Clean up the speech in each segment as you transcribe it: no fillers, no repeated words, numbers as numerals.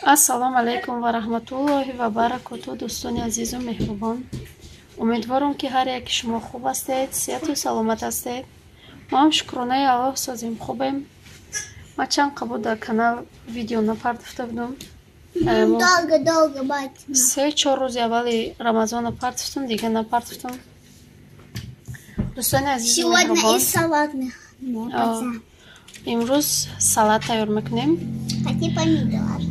Ассалому алайкум ва раҳматуллоҳи ва баракатуҳ. Дӯстони азизу меҳрубон, умедворам ки ҳар яки шумо хуб ҳастед, сеҳату саломат ҳастед. мо ҳам шукронаи Аллоҳ созим хубем. ма чанд қабул дар канал видео напартофта будам. Долго бать. 3-4 рӯзи аввали Рамазон напартофтам, дига напартофтам. Дӯстони азизу Сегодня меҳрубон, из салатных. имрӯз салат тайёр мекунем. Хотим помидор.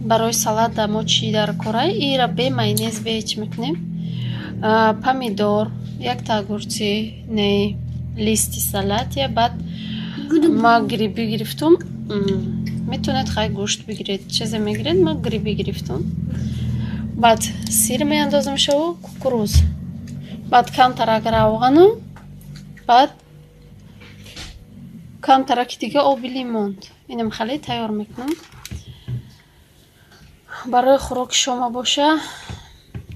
Барои салата мо чӣ дар кора? Ира бе майонез бе чӣ мекунем? Помидор, якта огурчи, не листи салати, баъд ма гриби гирифтум. Метавонед хай гӯшт бигиред, чизе мегиред, ма гриби гирифтум. Баъд сир меандозам шаву кукуруз. Баъд камтарак равғану, баъд камтараки дига оби лимон. Инам хеле тайёр мекунам. Барои хӯроки шома боша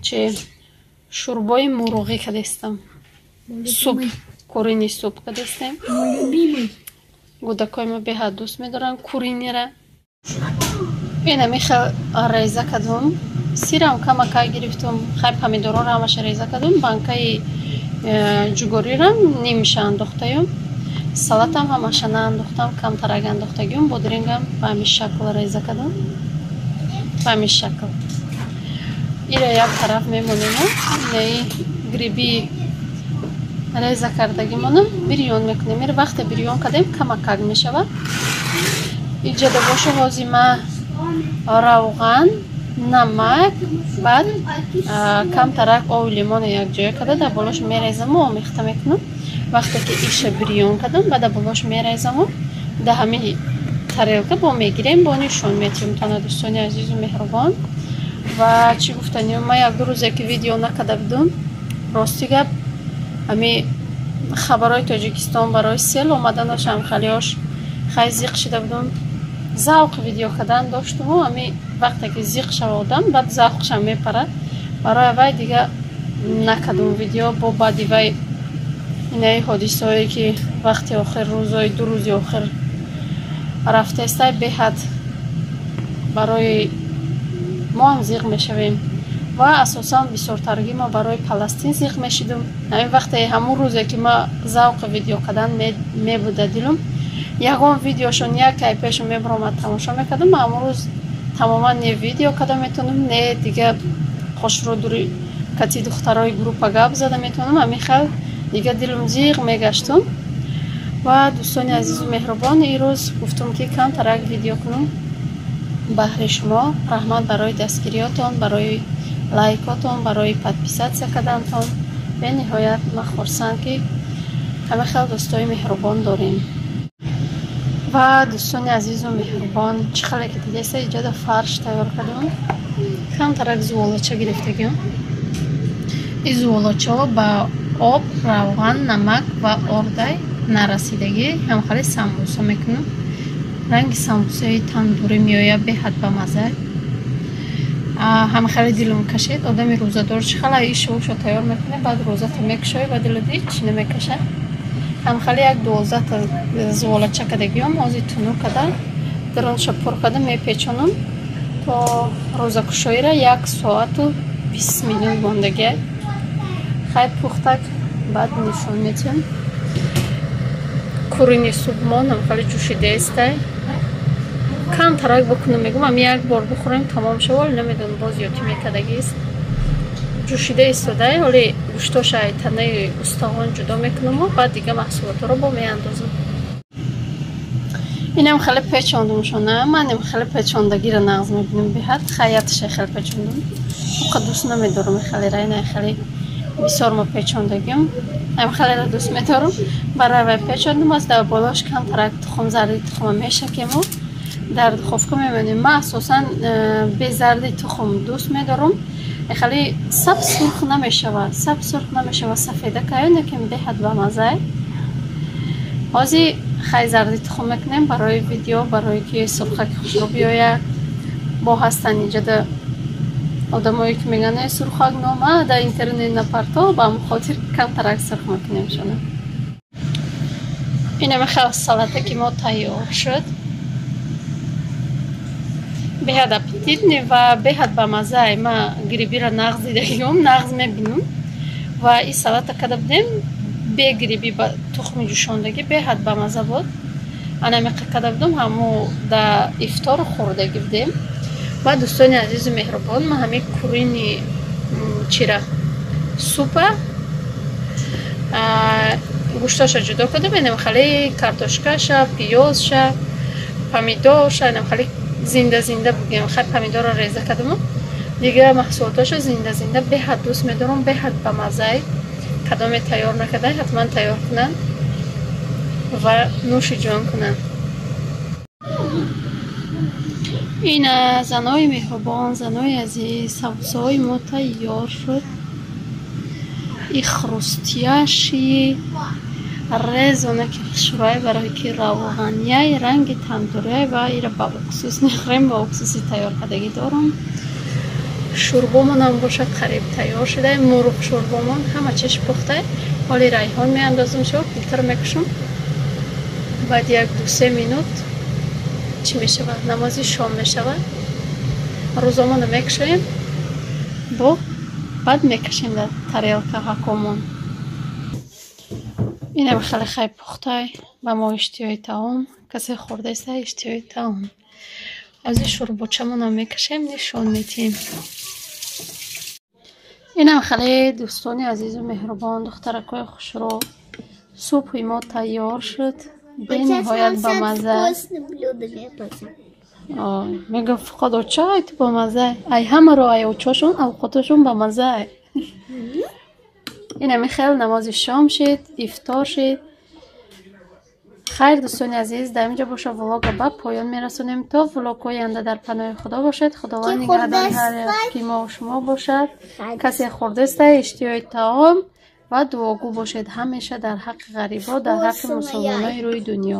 чи шӯрбои мурғӣ кардестам. Суп, курини суп кардестем. Гудакои мо беҳад дӯст медоранд куринира. Инами хел реза кардум. Сирам камака гирифтум, хай помидорро ҳамаша реза кардум. Банкаи ҷугорирам нимша андохтаюм. Салатам ҳамаша наандохтам, камтарак андохтагиюм. Бодирингам ба ҳамин шакл реза кардум. Ба ҳамин шакл. Ира як тараф мемонем. Nei гриби реза кардагимону бирён мекунем. Ира вақте бирён кардем камакак мешавад. Иҷода боша ҳозима равған, намак, баъд камтарак оби лимони якҷоя карда дар болош мерезаму омехта мекунам. Вақте ки иша бирён кардам, баъд дар болош мерезаму дар ҳамин тарелка бо мегирем, бо нишон метиҳем. Тана дӯстони азизу меҳрубон, ва чӣ гуфтанем, ма як-ду рӯзе ки видео накарда будам. Рости гап ҳами хабарои Тоҷикистон барои сел омаданашам халиош хай зиқ шида будам. Завқи видео кардан доштуму ҳами вақте ки зиқ шава одам, баъд завқшам мепарад. Барои вай дига накардум видео. Бо баъди вай инаи ҳодисае ки вақти охир рӯзои 2 рӯзи охир рафтаестай беҳад барои мо ҳам зиқ мешавем. Ва асосан бисёртарги ма барои Палестин зиқ мешидум. Ҳамин вақте ҳамун рӯзе ки ма завқи видео кардан мебуда дилум, ягон видеошон як ай пеш мебаромад тамошо мекардам. ҳамун рӯз тамоман не видео карда метавонам, не дига хошро дури кати духтарои группа гап зада метавонам. ҳамин хел дига дилум зиқ мегаштум. ва дӯстони азизу меҳрубон, ирӯз гуфтум ки камтарак видео кунам баҳри шумо. раҳмат барои дастгириётон, барои лайкотон, барои подписатсия кардантон. бениҳоят ма хурсанд ки ҳама хел дӯстои меҳрубон дорем. ва дӯстони азизу меҳрубон, чӣ хеле ки дидеста иҷода фарш тайёр кардам. камтарак зуволоча гирифтагиам. ин зуволочаҳо ба об, равған, намак ва ордай нарасидагӣ ҳамхали самбуса мекунам. ранги самбусаи тандурӣ меояд, беҳад бамаза. ҳамхали дилум кашед. одами рӯзадор чӣ хеле ишоуша тайёр мекунад, баъд рӯзата мекушоӣ ва дилоди чӣ намекашад. ҳамхали як 12 зуволача кардагиём. ҳозир тунук карда даронша пур карда мепечонам то рӯзакушоира 1 соату 20 минут мондагӣ. хай пухтак баъд нишон метиҳам. курини субмон ҳамхали ҷӯшидаестай. камтарак бикунам, мегӯм ҳам як бор бихӯрем тамом шавол, намедонам боз ётӣ мекардагист. ҷӯшида истодай, ҳоли гӯштоша ай танаи устағон ҷудо мекунаму баъд дига маҳсулотро бо меандозам. инам хеле печондумшона. манам хеле печондагиро нағз мебинам. беҳад хаяташа хеле печондум. оқа дӯст намедорам хелера. ина хеле бисёр мо печондагиам. ҳам хелера дӯст медорам. барои вай печондум. аз дар болош камтарак тухм, зарди тухма мешакему дар духовка мемонем. ма асосан безарди тухм дӯст медорам. хеле сабз сурх намешавад. сабз сурх намешавад, сафеда каён, якам беҳад бамаза. ҳозир хай зарди тухм мекунем барои видео, барои ки сурхаки хушро биёяд. бо ҳастан иҷода одамое ки мегӯянд сурхак нома дар интернет напарто, ба ҳамон хотир камтарак сурх мекунем шона. инаме хел салатаки мо тайёр шуд. беҳад аппетитный ва беҳад бамаззае. Ман грибиро нағз дидаам, нағз мебинам ва ин салата карда будем бе гриби ба тухми ҷӯшондагӣ беҳад бамазза буд. Анамиқа карда будам, ҳаму да ифтор хӯрдагӣ будем. ва дӯстони азизу меҳрубон, ман ҳамин курини чира супа гӯшташа ҷудо карда бинем, хали картошкаша, пиёзша, помидорша, инам хали зинда бугем. Хали помидорро реза кардам. Дигар маҳсулоташа зинда беҳад дӯст медорам, беҳад бамаззае. Кадоме тайёр накарда, ҳатман тайёр кунанд ва нӯши ҷон кунанд. ина занои меҳрубон, занои азиз, сабзҳои мо тайёр шуд. И хрустяши резона ки хушрӯяй барои ки равғанияй ранги тандурияй ва ира ба уксус мехӯрем, ба уксуси тайёр кардагӣ дорам. Шӯрбомонам бошад қариб тайёр шуда. Мурғ шӯрбомон ҳама чиш пухта. ҳоли райҳон меандозам, шо филтр мекушам. баъд 1-2-3 минут чӣ мешавад? намози шом мешавад. рӯзомонро мекушоем, баъд мекашем дар тарелка ҳакомон. инам хеле хай пухтай ба мо иштиёи таом. касе хӯрдаеста иштиёи таом. ози шӯрбочамонам мекашем, нишон медиҳем. инам хеле дӯстони азизу меҳрубон, духтаракои хушрӯ, супҳи мо тайёр шуд. бениҳоят бамазза. мегӯфт фуқат чай ту бамаззае. ай ҳамаро ай очошон авқотошон бамаззае. инами хел намози шом шид, ифтор шид. хайр дӯстони азиз, дар инҷо боша влога ба поён мерасонем. то влогҳои оянда дар паноҳи худо бошед. худованд нигаҳдори ҳар яки мо шумо бошад. касе хӯрдаеста иштиёи таом ва дуогӯ бошед ҳамеша дар ҳаққи ғарибон, дар ҳаққи мусулмонони рӯи дунё.